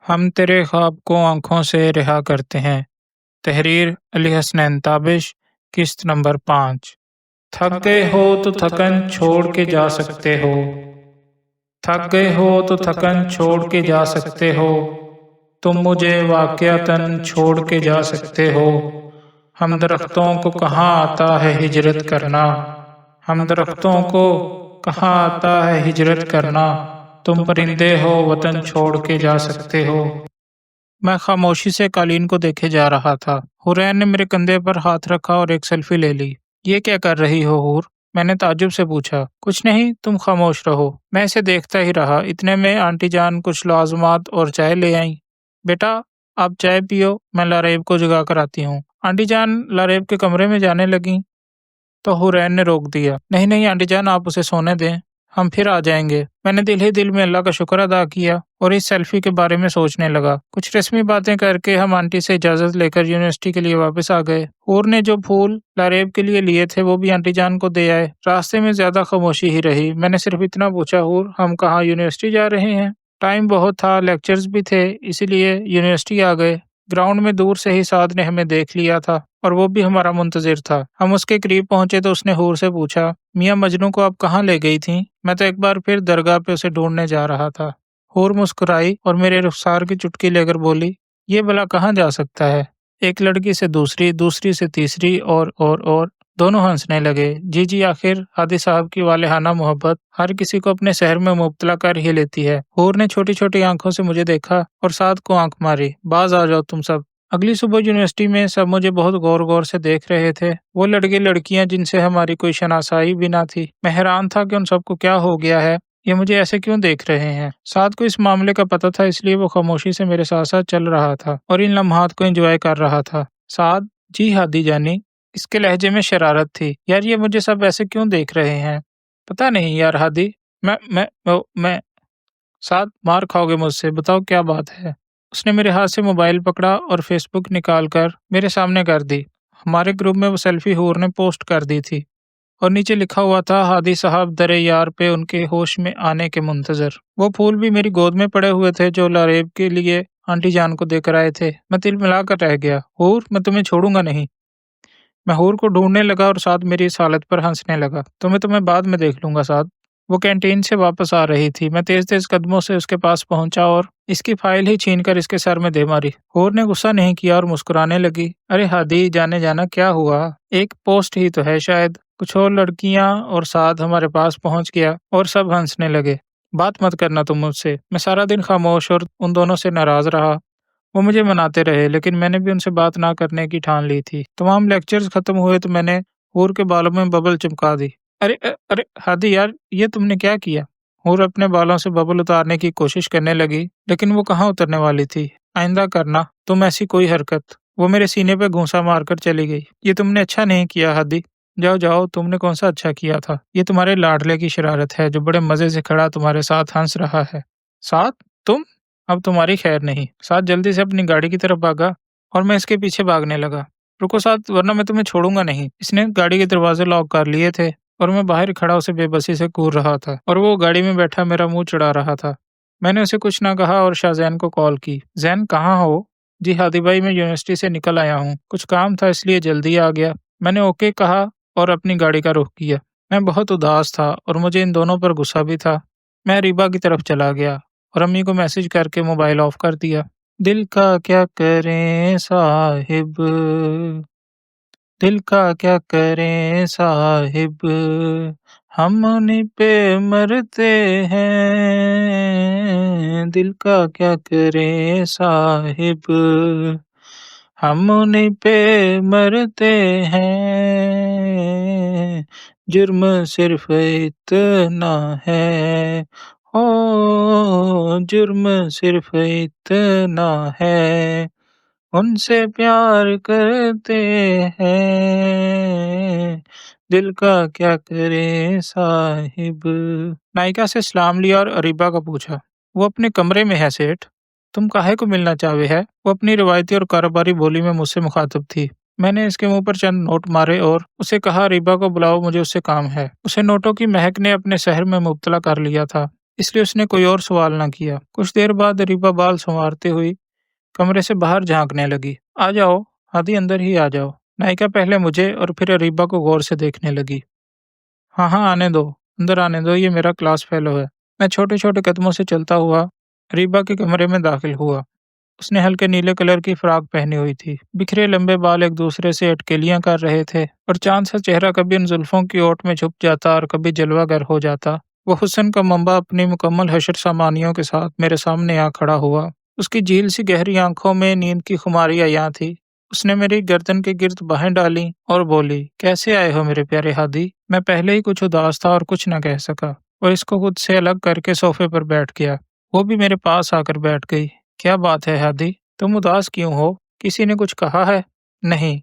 ہم تیرے خواب کو آنکھوں سے رہا کرتے ہیں۔ تحریر علی حسنین تابش، قسط نمبر 5۔ تھک گئے ہو تو تھکن چھوڑ کے جا سکتے ہو، تھک گئے ہو تو تھکن چھوڑ کے جا سکتے ہو، تم مجھے واقعتاً چھوڑ کے جا سکتے ہو۔ ہم درختوں کو کہاں آتا ہے ہجرت کرنا، ہم درختوں کو کہاں آتا ہے ہجرت کرنا، تم پرندے ہو وطن چھوڑ کے جا سکتے ہو۔ میں خاموشی سے قالین کو دیکھے جا رہا تھا۔ حورین نے میرے کندھے پر ہاتھ رکھا اور ایک سیلفی لے لی۔ یہ کیا کر رہی ہو حور؟ میں نے تعجب سے پوچھا۔ کچھ نہیں، تم خاموش رہو۔ میں اسے دیکھتا ہی رہا۔ اتنے میں آنٹی جان کچھ لازمات اور چائے لے آئیں۔ بیٹا آپ چائے پیو، میں لاریب کو جگا کر آتی ہوں۔ آنٹی جان لاریب کے کمرے میں جانے لگیں تو حورین نے روک دیا۔ نہیں نہیں آنٹی جان، آپ اسے سونے دیں، ہم پھر آ جائیں گے۔ میں نے دل ہی دل میں اللہ کا شکر ادا کیا اور اس سیلفی کے بارے میں سوچنے لگا۔ کچھ رسمی باتیں کر کے ہم آنٹی سے اجازت لے کر یونیورسٹی کے لیے واپس آ گئے۔ حور نے جو پھول لاریب کے لیے لیے تھے وہ بھی آنٹی جان کو دے آئے۔ راستے میں زیادہ خاموشی ہی رہی۔ میں نے صرف اتنا پوچھا، حور ہم کہاں یونیورسٹی جا رہے ہیں؟ ٹائم بہت تھا، لیکچرز بھی تھے، اسی لیے یونیورسٹی آ گئے۔ گراؤنڈ میں دور سے ہی سعد نے ہمیں دیکھ لیا تھا اور وہ بھی ہمارا منتظر تھا۔ ہم اس کے قریب پہنچے تو اس نے حور سے پوچھا، میاں مجنوں کو آپ کہاں لے گئی تھیں؟ میں تو ایک بار پھر درگاہ پہ اسے ڈھونڈنے جا رہا تھا۔ حور مسکرائی اور میرے رخسار کی چٹکی لے کر بولی، یہ بلا کہاں جا سکتا ہے؟ ایک لڑکی سے دوسری، دوسری سے تیسری اور دونوں ہنسنے لگے۔ جی آخر ہادی صاحب کی والہانہ محبت ہر کسی کو اپنے سحر میں مبتلا کر ہی لیتی ہے۔ حور نے چھوٹی چھوٹی آنکھوں سے مجھے دیکھا اور سعد کو آنکھ ماری، باز آ جاؤ تم سب۔ اگلی صبح یونیورسٹی میں سب مجھے بہت غور سے دیکھ رہے تھے۔ وہ لڑکے لڑکیاں جن سے ہماری کوئی شناسائی بھی نہ تھی۔ میں حیران تھا کہ ان سب کو کیا ہو گیا ہے، یہ مجھے ایسے کیوں دیکھ رہے ہیں؟ سعد کو اس معاملے کا پتہ تھا، اس لیے وہ خاموشی سے میرے ساتھ ساتھ چل رہا تھا اور ان لمحات کو انجوائے کر رہا تھا۔ سعد، جی ہادی جانی۔ اس کے لہجے میں شرارت تھی۔ یار یہ مجھے سب ایسے کیوں دیکھ رہے ہیں؟ پتہ نہیں یار ہادی، میں سعد مار کھاؤ گے مجھ سے، بتاؤ کیا بات ہے؟ اس نے میرے ہاتھ سے موبائل پکڑا اور فیس بک نکال کر میرے سامنے کر دی۔ ہمارے گروپ میں وہ سیلفی حور نے پوسٹ کر دی تھی اور نیچے لکھا ہوا تھا، ہادی صاحب در یار پہ ان کے ہوش میں آنے کے منتظر۔ وہ پھول بھی میری گود میں پڑے ہوئے تھے جو لاریب کے لیے آنٹی جان کو دے کر آئے تھے۔ میں تل ملا کر رہ گیا۔ حور میں تمہیں چھوڑوں گا نہیں۔ میں حور کو ڈھونڈنے لگا اور سعد میری اس حالت پر ہنسنے لگا۔ تمہیں بعد میں دیکھ لوں گا سعد۔ وہ کینٹین سے واپس آ رہی تھی۔ میں تیز تیز قدموں سے اس کے پاس پہنچا اور اس کی فائل ہی چھین کر اس کے سر میں دے ماری۔ حور نے غصہ نہیں کیا اور مسکرانے لگی، ارے ہادی جانے جانا کیا ہوا؟ ایک پوسٹ ہی تو ہے شاید۔ کچھ اور لڑکیاں اور سعد ہمارے پاس پہنچ گیا اور سب ہنسنے لگے۔ بات مت کرنا تم مجھ سے۔ میں سارا دن خاموش اور ان دونوں سے ناراض رہا۔ وہ مجھے مناتے رہے لیکن میں نے بھی ان سے بات نہ کرنے کی ٹھان لی تھی۔ تمام لیکچرز ختم ہوئے تو میں نے حور کے بالوں میں ببل چمکا دی۔ ارے ہادی یار یہ تم نے کیا کیا؟ حور اپنے بالوں سے ببل اتارنے کی کوشش کرنے لگی لیکن وہ کہاں اترنے والی تھی۔ آئندہ کرنا تم ایسی کوئی حرکت۔ وہ میرے سینے پہ گھونسا مار کر چلی گئی۔ یہ تم نے اچھا نہیں کیا ہادی۔ جاؤ تم نے کون سا اچھا کیا تھا؟ یہ تمہارے لاڈلے کی شرارت ہے جو بڑے مزے سے کھڑا تمہارے ساتھ ہنس رہا ہے۔ ساتھ تم؟ اب تمہاری خیر نہیں۔ ساتھ جلدی سے اپنی گاڑی کی طرف بھاگا اور میں اس کے پیچھے بھاگنے لگا۔ رکو ساتھ، ورنہ میں تمہیں چھوڑوں گا نہیں۔ اس نے گاڑی کے دروازے لاک کر لیے تھے اور میں باہر کھڑا اسے بے بسی سے گھور رہا تھا اور وہ گاڑی میں بیٹھا میرا منہ چڑھا رہا تھا۔ میں نے اسے کچھ نہ کہا اور شاہ زین کو کال کی۔ زین کہاں ہو؟ جی ہادی بھائی میں یونیورسٹی سے نکل آیا ہوں، کچھ کام تھا اس لیے جلدی آ گیا۔ میں نے اوکے کہا اور اپنی گاڑی کا رخ کیا۔ میں بہت اداس تھا اور مجھے ان دونوں پر غصہ بھی تھا۔ میں اریبہ کی طرف چلا گیا اور امی کو میسج کر کے موبائل آف کر دیا۔ دل کا کیا کریں صاحب، دل کا کیا کریں صاحب، ہم انہیں پہ مرتے ہیں، دل کا کیا کریں صاحب، ہم انہیں پہ مرتے ہیں، جرم صرف اتنا ہے، جرم صرف اتنا ہے، ان سے پیار کرتے ہیں، دل کا کیا کرے صاحب۔ نائکا سے سلام لیا اور اریبہ کا پوچھا، وہ اپنے کمرے میں ہے سیٹھ، تم کاہے کو ملنا چاہے ہے؟ وہ اپنی روایتی اور کاروباری بولی میں مجھ سے مخاطب تھی۔ میں نے اس کے منہ پر چند نوٹ مارے اور اسے کہا، اریبہ کو بلاؤ، مجھے اس سے کام ہے۔ اسے نوٹوں کی مہک نے اپنے سحر میں مبتلا کر لیا تھا۔ اس لیے اس نے کوئی اور سوال نہ کیا۔ کچھ دیر بعد اریبہ بال سنوارتے ہوئی کمرے سے باہر جھانکنے لگی۔ آ جاؤ ہادی، اندر ہی آ جاؤ۔ نائکا پہلے مجھے اور پھر اریبہ کو غور سے دیکھنے لگی۔ ہاں ہاں، آنے دو، اندر آنے دو، یہ میرا کلاس فیلو ہے۔ میں چھوٹے چھوٹے قدموں سے چلتا ہوا اریبہ کے کمرے میں داخل ہوا۔ اس نے ہلکے نیلے کلر کی فراک پہنی ہوئی تھی۔ بکھرے لمبے بال ایک دوسرے سے اٹکیلیاں کر رہے تھے اور چاند سا چہرہ کبھی ان زلفوں کی اوٹ میں چھپ جاتا اور کبھی جلوہ گر ہو جاتا۔ وہ حسن کا منبع اپنی مکمل حشر سامانیوں کے ساتھ میرے سامنے آ کھڑا ہوا۔ اس کی جھیل سی گہری آنکھوں میں نیند کی خماری عیاں تھی۔ اس نے میری گردن کے گرد باہیں ڈالیں اور بولی، کیسے آئے ہو میرے پیارے ہادی؟ میں پہلے ہی کچھ اداس تھا اور کچھ نہ کہہ سکا، اور اس کو خود سے الگ کر کے صوفے پر بیٹھ گیا۔ وہ بھی میرے پاس آ کر بیٹھ گئی۔ کیا بات ہے ہادی، تم اداس کیوں ہو؟ کسی نے کچھ کہا ہے؟ نہیں۔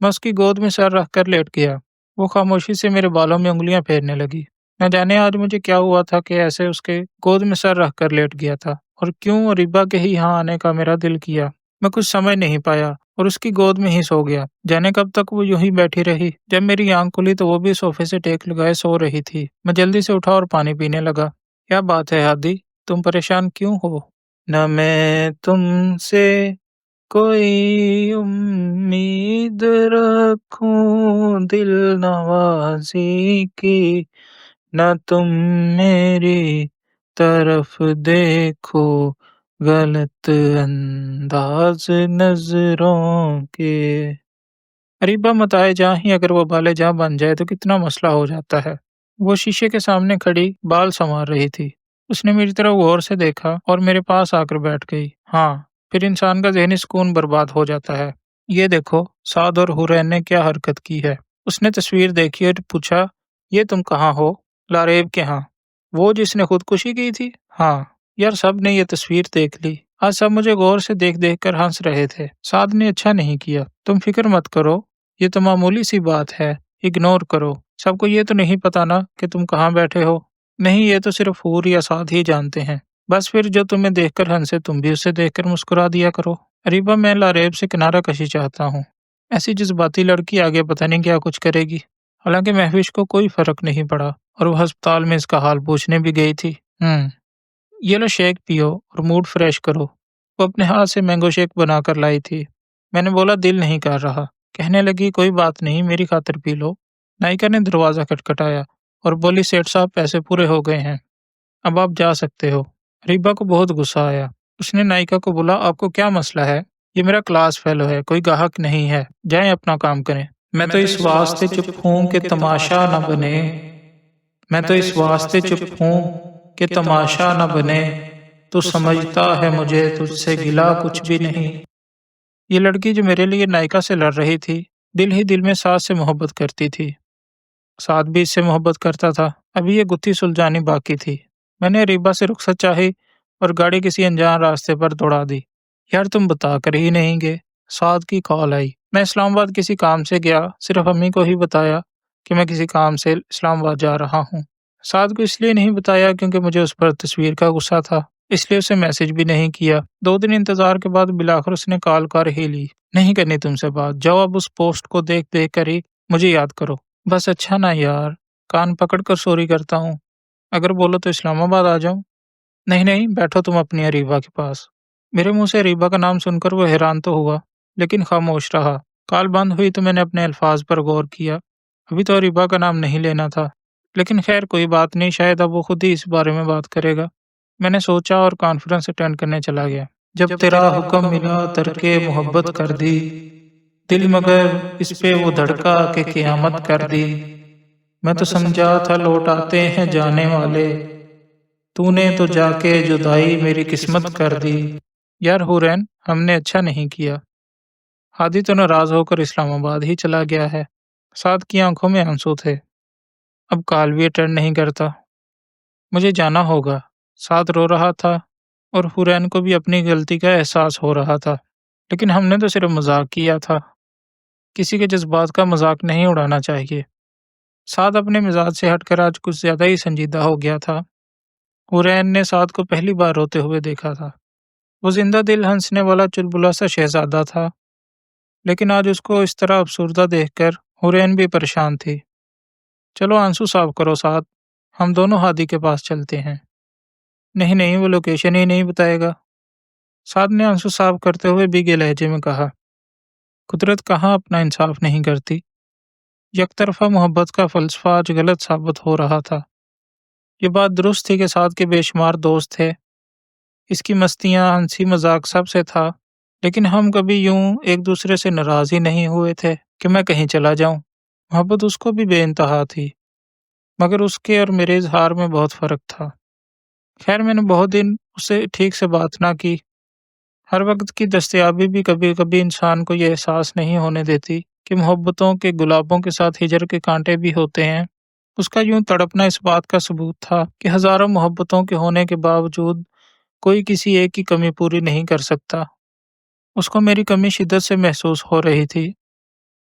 میں اس کی گود میں سر رکھ کر لیٹ گیا۔ وہ خاموشی سے میرے بالوں میں انگلیاں پھیرنے لگی۔ نہ جانے آج مجھے کیا ہوا تھا کہ ایسے اس کے گود میں سر رکھ کر لیٹ گیا تھا، اور کیوں اریبہ کے ہی یہاں آنے کا میرا دل کیا۔ میں کچھ سمجھ نہیں پایا اور اس کی گود میں ہی سو گیا۔ جانے کب تک وہ یوں ہی بیٹھی رہی۔ جب میری آنکھ کھلی تو وہ بھی صوفے سے ٹیک لگائے سو رہی تھی۔ میں جلدی سے اٹھا اور پانی پینے لگا۔ کیا بات ہے ہادی، تم پریشان کیوں ہو؟ نہ میں تم سے کوئی امید رکھوں دل نوازی کی، نہ تم میری طرف دیکھو غلط انداز نظروں کے۔ اریبہ متائے جاں ہی اگر وہ بالے جاں بن جائے تو کتنا مسئلہ ہو جاتا ہے۔ وہ شیشے کے سامنے کھڑی بال سنوار رہی تھی۔ اس نے میری طرف غور سے دیکھا اور میرے پاس آ کر بیٹھ گئی۔ ہاں، پھر انسان کا ذہنی سکون برباد ہو جاتا ہے۔ یہ دیکھو سعد اور حورین نے کیا حرکت کی ہے۔ اس نے تصویر دیکھی اور پوچھا، یہ تم کہاں ہو؟ لاریب کے ہاں۔ وہ جس نے خودکشی کی تھی؟ ہاں۔ یار سب نے یہ تصویر دیکھ لی۔ آج سب مجھے غور سے دیکھ دیکھ کر ہنس رہے تھے۔ سعد نے اچھا نہیں کیا۔ تم فکر مت کرو، یہ تو معمولی سی بات ہے، اگنور کرو۔ سب کو یہ تو نہیں پتا نا کہ تم کہاں بیٹھے ہو۔ نہیں، یہ تو صرف حور یا سعد ہی جانتے ہیں۔ بس پھر جو تمہیں دیکھ کر ہنسے تم بھی اسے دیکھ کر مسکرا دیا کرو۔ اریبہ، میں لاریب سے کنارہ کشی چاہتا ہوں۔ ایسی جذباتی لڑکی آگے پتہ نہیں کیا کچھ کرے گی۔ حالانکہ مہوش کو کوئی فرق نہیں پڑا اور وہ ہسپتال میں اس کا حال پوچھنے بھی گئی تھی۔ یہ لو شیک پیو اور موڈ فریش کرو۔ وہ اپنے ہاتھ سے مینگو شیک بنا کر لائی تھی۔ میں نے بولا دل نہیں کر رہا۔ کہنے لگی کوئی بات نہیں، میری خاطر پی لو۔ نائکا نے دروازہ کھٹکھٹایا اور بولی، سیٹھ صاحب پیسے پورے ہو گئے ہیں، اب آپ جا سکتے ہو۔ اریبہ کو بہت غصہ آیا۔ اس نے نائکا کو بولا، آپ کو کیا مسئلہ ہے؟ یہ میرا کلاس فیلو ہے، کوئی گاہک نہیں ہے، جائیں اپنا کام کریں۔ میں تو اس واسطے چپ ہوں کہ تماشا نہ بنے، میں تو اس واسطے چپ ہوں کہ تماشا نہ بنے، تو سمجھتا ہے مجھے تجھ سے گلا کچھ بھی نہیں۔ یہ لڑکی جو میرے لیے نائکا سے لڑ رہی تھی، دل ہی دل میں سعد سے محبت کرتی تھی۔ سعد بھی اس سے محبت کرتا تھا۔ ابھی یہ گتھی سلجھانی باقی تھی۔ میں نے اریبہ سے رخصت چاہی اور گاڑی کسی انجان راستے پر دوڑا دی۔ یار تم بتا کر ہی نہیں گے۔ سعد کی کال آئی۔ میں اسلام آباد کسی کام سے گیا، صرف امی کو ہی بتایا کہ میں کسی کام سے اسلام آباد جا رہا ہوں۔ سعد کو اس لیے نہیں بتایا کیونکہ مجھے اس پر تصویر کا غصہ تھا، اس لیے اسے میسج بھی نہیں کیا۔ 2 دن انتظار کے بعد بالآخر اس نے کال کر ہی لی۔ نہیں کرنی تم سے بات، جاؤ اب اس پوسٹ کو دیکھ دیکھ کر ہی مجھے یاد کرو۔ بس اچھا نا یار، کان پکڑ کر سوری کرتا ہوں، اگر بولو تو اسلام آباد آ جاؤں۔ نہیں نہیں، بیٹھو تم اپنی اریبہ کے پاس۔ میرے منہ سے اریبہ کا نام سن کر وہ حیران تو ہوا لیکن خاموش رہا۔ کال بند ہوئی تو میں نے اپنے الفاظ پر غور کیا۔ ابھی تو اریبہ کا نام نہیں لینا تھا، لیکن خیر کوئی بات نہیں، شاید اب وہ خود ہی اس بارے میں بات کرے گا۔ میں نے سوچا اور کانفرنس اٹینڈ کرنے چلا گیا۔ جب تیرا حکم ملا ترک محبت کر دی، دل مگر اس پہ وہ دھڑکا کہ قیامت کر دی۔ میں تو سمجھا تھا لوٹ آتے ہیں جانے والے، تو نے تو جا کے جدائی میری قسمت کر دی۔ یار حورین، ہم نے اچھا نہیں کیا۔ ہادی تو ناراض ہو کر اسلام آباد ہی چلا گیا ہے۔ سعد کی آنکھوں میں آنسو تھے۔ اب کال بھی اٹینڈ نہیں کرتا۔ مجھے جانا ہوگا۔ سعد رو رہا تھا اور حورین کو بھی اپنی غلطی کا احساس ہو رہا تھا، لیکن ہم نے تو صرف مذاق کیا تھا۔ کسی کے جذبات کا مذاق نہیں اڑانا چاہیے۔ سعد اپنے مزاج سے ہٹ کر آج کچھ زیادہ ہی سنجیدہ ہو گیا تھا۔ حورین نے سعد کو پہلی بار روتے ہوئے دیکھا تھا۔ وہ زندہ دل ہنسنے والا چلبلا سا شہزادہ تھا، لیکن آج اس کو اس طرح افسردہ دیکھ کر حورین بھی پریشان تھی۔ چلو آنسو صاف کرو سعد، ہم دونوں ہادی کے پاس چلتے ہیں۔ نہیں نہیں وہ لوکیشن ہی نہیں بتائے گا۔ سعد نے آنسو صاف کرتے ہوئے بھیگے لہجے میں کہا، قدرت کہاں اپنا انصاف نہیں کرتی۔ یک طرفہ محبت کا فلسفہ آج غلط ثابت ہو رہا تھا۔ یہ بات درست تھی کہ سعد کے بے شمار دوست تھے، اس کی مستیاں ہنسی مذاق سب سے تھا، لیکن ہم کبھی یوں ایک دوسرے سے ناراض ہی نہیں ہوئے تھے کہ میں کہیں چلا جاؤں۔ محبت اس کو بھی بے انتہا تھی، مگر اس کے اور میرے اظہار میں بہت فرق تھا۔ خیر میں نے بہت دن اس سے ٹھیک سے بات نہ کی۔ ہر وقت کی دستیابی بھی کبھی کبھی انسان کو یہ احساس نہیں ہونے دیتی کہ محبتوں کے گلابوں کے ساتھ ہجر کے کانٹے بھی ہوتے ہیں۔ اس کا یوں تڑپنا اس بات کا ثبوت تھا کہ ہزاروں محبتوں کے ہونے کے باوجود کوئی کسی ایک کی کمی پوری نہیں کر سکتا۔ اس کو میری کمی شدت سے محسوس ہو رہی تھی۔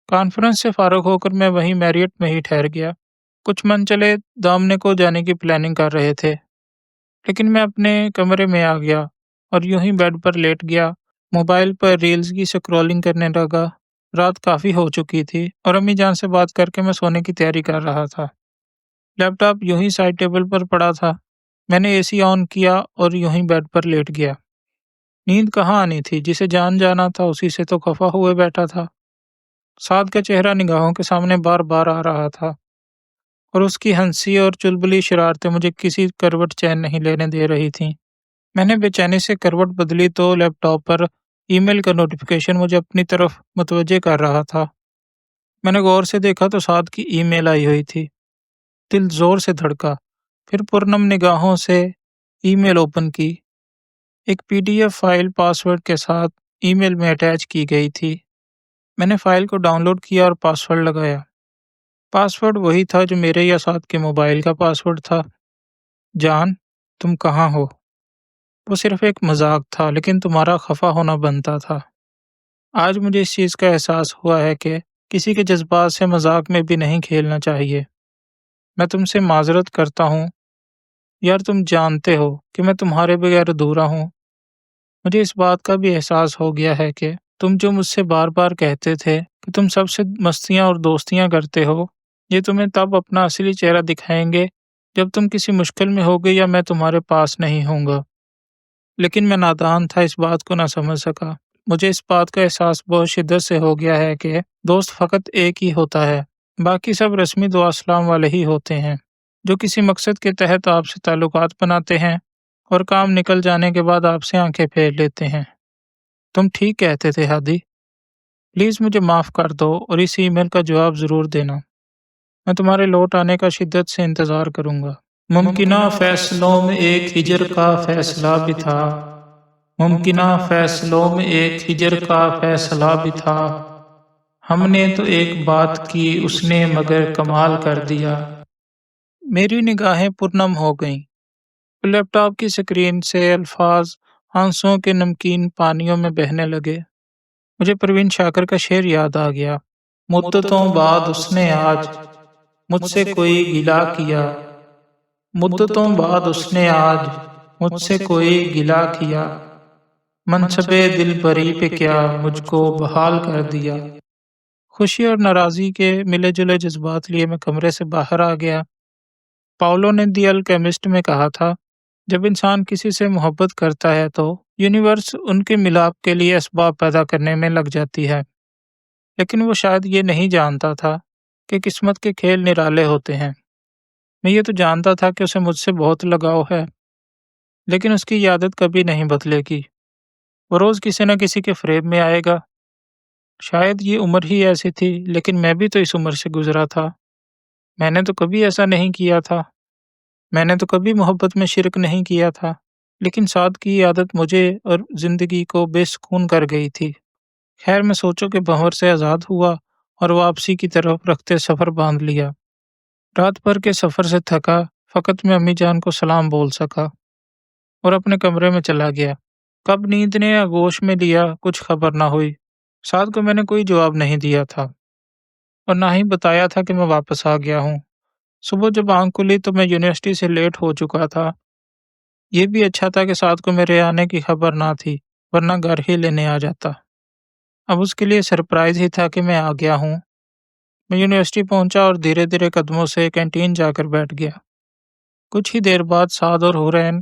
کانفرنس سے فارغ ہو کر میں وہیں میریٹ میں ہی ٹھہر گیا۔ کچھ من چلے دامنے کو جانے کی پلاننگ کر رہے تھے، لیکن میں اپنے کمرے میں آ گیا اور یوں ہی بیڈ پر لیٹ گیا، موبائل پر ریلز کی سکرولنگ کرنے لگا۔ رات کافی ہو چکی تھی اور امی جان سے بات کر کے میں سونے کی تیاری کر رہا تھا۔ لیپ ٹاپ یوں ہی سائڈ ٹیبل پر پڑا تھا۔ میں نے اے سی آن کیا اور یوں ہی بیڈ پر لیٹ گیا۔ نیند کہاں آنی تھی، جسے جان جانا تھا اسی سے تو خفا ہوئے بیٹھا تھا۔ سعد کا چہرہ نگاہوں کے سامنے بار بار آ رہا تھا اور اس کی ہنسی اور چلبلی شرارتیں مجھے کسی کروٹ چین نہیں لینے دے رہی تھیں۔ میں نے بے چینی سے کروٹ بدلی تو لیپ ٹاپ پر ای میل کا نوٹیفیکیشن مجھے اپنی طرف متوجہ کر رہا تھا۔ میں نے غور سے دیکھا تو سعد کی ای میل آئی ہوئی تھی۔ دل زور سے دھڑکا، پھر پرنم نگاہوں سے ای میل اوپن کی۔ ایک پی ڈی ایف فائل پاس ورڈ کے ساتھ ای میل میں اٹیچ کی گئی تھی۔ میں نے فائل کو ڈاؤن لوڈ کیا اور پاس ورڈ لگایا۔ پاس ورڈ وہی تھا جو میرے یا سعد کے موبائل کا پاس ورڈ تھا۔ جان، تم کہاں ہو؟ وہ صرف ایک مذاق تھا، لیکن تمہارا خفا ہونا بنتا تھا۔ آج مجھے اس چیز کا احساس ہوا ہے کہ کسی کے جذبات سے مذاق میں بھی نہیں کھیلنا چاہیے۔ میں تم سے معذرت کرتا ہوں یار، تم جانتے ہو کہ میں تمہارے بغیر ادھورا ہوں۔ مجھے اس بات کا بھی احساس ہو گیا ہے کہ تم جو مجھ سے بار بار کہتے تھے کہ تم سب سے مستیاں اور دوستیاں کرتے ہو، یہ تمہیں تب اپنا اصلی چہرہ دکھائیں گے جب تم کسی مشکل میں ہوگے یا میں تمہارے پاس نہیں ہوں گا۔ لیکن میں نادان تھا، اس بات کو نہ سمجھ سکا۔ مجھے اس بات کا احساس بہت شدت سے ہو گیا ہے کہ دوست فقط ایک ہی ہوتا ہے، باقی سب رسمی دعا سلام والے ہی ہوتے ہیں، جو کسی مقصد کے تحت آپ سے تعلقات بناتے ہیں اور کام نکل جانے کے بعد آپ سے آنکھیں پھیر لیتے ہیں۔ تم ٹھیک کہتے تھے ہادی، پلیز مجھے معاف کر دو اور اس ای میل کا جواب ضرور دینا۔ میں تمہارے لوٹ آنے کا شدت سے انتظار کروں گا۔ ممکنہ فیصلوں میں ایک ہجر کا فیصلہ بھی تھا، ممکنہ فیصلوں میں ایک ہجر کا فیصلہ بھی تھا، ہم نے تو ایک بات کی اس نے مگر کمال کر دیا۔ میری نگاہیں پرنم ہو گئیں۔ لیپ ٹاپ کی سکرین سے الفاظ آنسوؤں کے نمکین پانیوں میں بہنے لگے۔ مجھے پروین شاکر کا شعر یاد آ گیا، مدتوں بعد اس نے آج مجھ سے کوئی گلہ کیا، مدتوں بعد اس نے آج مجھ سے کوئی گلہ کیا، منصب دل بری پہ کیا مجھ کو بحال کر دیا۔ خوشی اور ناراضی کے ملے جلے جذبات لیے میں کمرے سے باہر آ گیا۔ پاولو نے دی الکیمسٹ میں کہا تھا، جب انسان کسی سے محبت کرتا ہے تو یونیورس ان کے ملاپ کے لیے اسباب پیدا کرنے میں لگ جاتی ہے، لیکن وہ شاید یہ نہیں جانتا تھا کہ قسمت کے کھیل نرالے ہوتے ہیں۔ میں یہ تو جانتا تھا کہ اسے مجھ سے بہت لگاؤ ہے، لیکن اس کی یہ عادت کبھی نہیں بدلے گی۔ وہ روز کسی نہ کسی کے فریب میں آئے گا۔ شاید یہ عمر ہی ایسی تھی، لیکن میں بھی تو اس عمر سے گزرا تھا۔ میں نے تو کبھی ایسا نہیں کیا تھا، میں نے تو کبھی محبت میں شرک نہیں کیا تھا، لیکن سعد کی یہ عادت مجھے اور زندگی کو بے سکون کر گئی تھی۔ خیر میں سوچوں کے بھنور سے آزاد ہوا اور واپسی کی طرف رکھتے سفر باندھ لیا۔ رات بھر کے سفر سے تھکا، فقط میں امی جان کو سلام بول سکا اور اپنے کمرے میں چلا گیا۔ کب نیند نے آغوش میں لیا کچھ خبر نہ ہوئی۔ سعد کو میں نے کوئی جواب نہیں دیا تھا اور نہ ہی بتایا تھا کہ میں واپس آ گیا ہوں۔ صبح جب آنکھ کھلی تو میں یونیورسٹی سے لیٹ ہو چکا تھا۔ یہ بھی اچھا تھا کہ سعد کو میرے آنے کی خبر نہ تھی، ورنہ گھر ہی لینے آ جاتا۔ اب اس کے لیے سرپرائز ہی تھا کہ میں آ گیا ہوں۔ میں یونیورسٹی پہنچا اور دھیرے دھیرے قدموں سے کینٹین جا کر بیٹھ گیا۔ کچھ ہی دیر بعد سعد اور حورین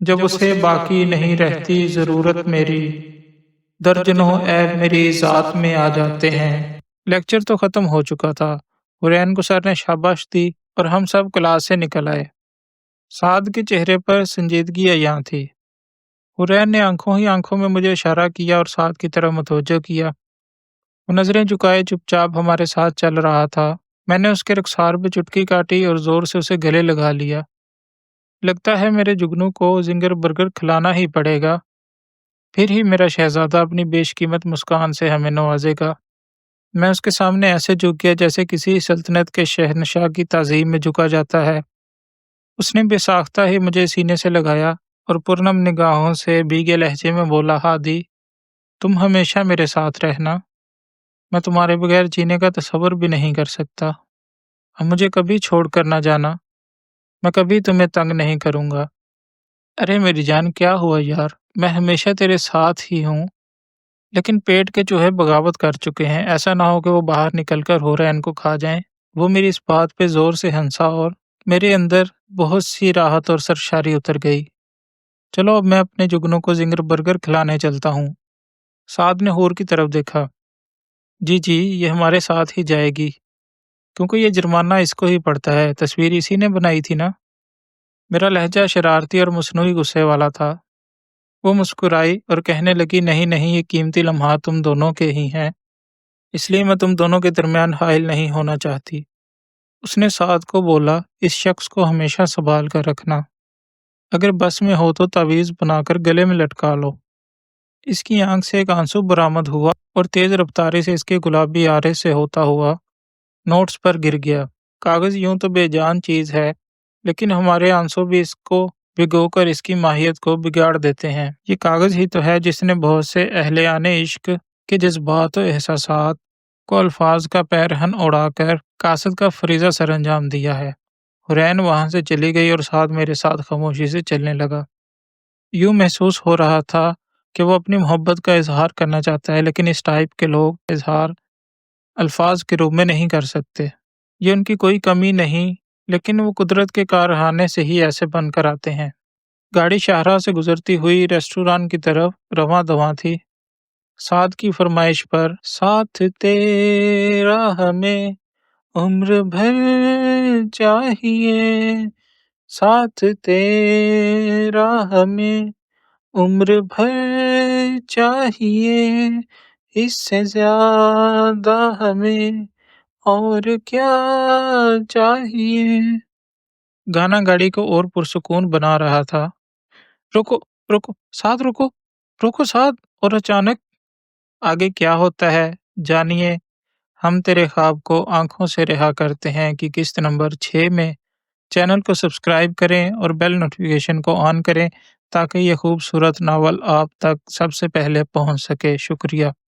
جب اسے باقی نہیں رہتی ضرورت میری، درجنوں عیب میری ذات میں آ جاتے ہیں۔ لیکچر تو ختم ہو چکا تھا۔ حرین کو سر نے شاباش دی اور ہم سب کلاس سے نکل آئے۔ سعد کے چہرے پر سنجیدگی عیاں تھی۔ حرین نے آنکھوں ہی آنکھوں میں مجھے اشارہ کیا اور سعد کی طرف متوجہ کیا۔ وہ نظریں جھکائے چپ چاپ ہمارے ساتھ چل رہا تھا۔ میں نے اس کے رخسار پہ چٹکی کاٹی اور زور سے اسے گلے لگا لیا۔ لگتا ہے میرے جگنو کو زنگر برگر کھلانا ہی پڑے گا، پھر ہی میرا شہزادہ اپنی بیش قیمت مسکان سے ہمیں نوازے گا۔ میں اس کے سامنے ایسے جھک گیا جیسے کسی سلطنت کے شہنشاہ کی تعظیم میں جھکا جاتا ہے۔ اس نے بے ساختہ ہی مجھے سینے سے لگایا اور پرنم نگاہوں سے بھیگے لہجے میں بولا، ہادی تم ہمیشہ میرے ساتھ رہنا، میں تمہارے بغیر جینے کا تصور بھی نہیں کر سکتا۔ اب مجھے کبھی چھوڑ کر نہ جانا، میں کبھی تمہیں تنگ نہیں کروں گا۔ ارے میری جان کیا ہوا یار، میں ہمیشہ تیرے ساتھ ہی ہوں، لیکن پیٹ کے چوہے بغاوت کر چکے ہیں، ایسا نہ ہو کہ وہ باہر نکل کر حرین کو کھا جائیں۔ وہ میری اس بات پہ زور سے ہنسا اور میرے اندر بہت سی راحت اور سرشاری اتر گئی۔ چلو اب میں اپنے جگنوں کو زنگر برگر کھلانے چلتا ہوں۔ سعد نے حور کی طرف دیکھا۔ جی یہ ہمارے ساتھ ہی جائے گی، کیونکہ یہ جرمانہ اس کو ہی پڑتا ہے، تصویر اسی نے بنائی تھی نا۔ میرا لہجہ شرارتی اور مصنوعی غصے والا تھا۔ وہ مسکرائی اور کہنے لگی، نہیں یہ قیمتی لمحات تم دونوں کے ہی ہیں، اس لیے میں تم دونوں کے درمیان حائل نہیں ہونا چاہتی۔ اس نے سعد کو بولا، اس شخص کو ہمیشہ سنبھال کر رکھنا، اگر بس میں ہو تو تعویذ بنا کر گلے میں لٹکا لو۔ اس کی آنکھ سے ایک آنسو برآمد ہوا اور تیز رفتاری سے اس کے گلابی آرے سے ہوتا ہوا نوٹس پر گر گیا۔ کاغذ یوں تو بے جان چیز ہے، لیکن ہمارے آنسو بھی اس کو بھگو کر اس کی ماہیت کو بگاڑ دیتے ہیں۔ یہ کاغذ ہی تو ہے جس نے بہت سے اہلیان عشق کے جذبات و احساسات کو الفاظ کا پیرہن اڑا کر قاصد کا فریضہ سر انجام دیا ہے۔ حرین وہاں سے چلی گئی اور سعد میرے ساتھ خاموشی سے چلنے لگا۔ یوں محسوس ہو رہا تھا کہ وہ اپنی محبت کا اظہار کرنا چاہتا ہے، لیکن اس ٹائپ کے لوگ اظہار الفاظ کے روپ میں نہیں کر سکتے۔ یہ ان کی کوئی کمی نہیں، لیکن وہ قدرت کے کارخانے سے ہی ایسے بن کر آتے ہیں۔ گاڑی شاہراہ سے گزرتی ہوئی ریسٹوران کی طرف رواں دواں تھی۔ سعد کی فرمائش پر، ساتھ تیرا ہمیں عمر بھر چاہیے، ساتھ تیرا ہمیں عمر بھر چاہیے، اس سے زیادہ ہمیں اور کیا چاہیے۔ گانا گاڑی کو اور پرسکون بنا رہا تھا۔ رکو سعد، رکو سعد، اور اچانک آگے کیا ہوتا ہے جانیے۔ ہم تیرے خواب کو آنکھوں سے رہا کرتے ہیں کہ قسط نمبر 6 میں۔ چینل کو سبسکرائب کریں اور بیل نوٹیفیکیشن کو آن کریں تاکہ یہ خوبصورت ناول آپ تک سب سے پہلے پہنچ سکے۔ شکریہ۔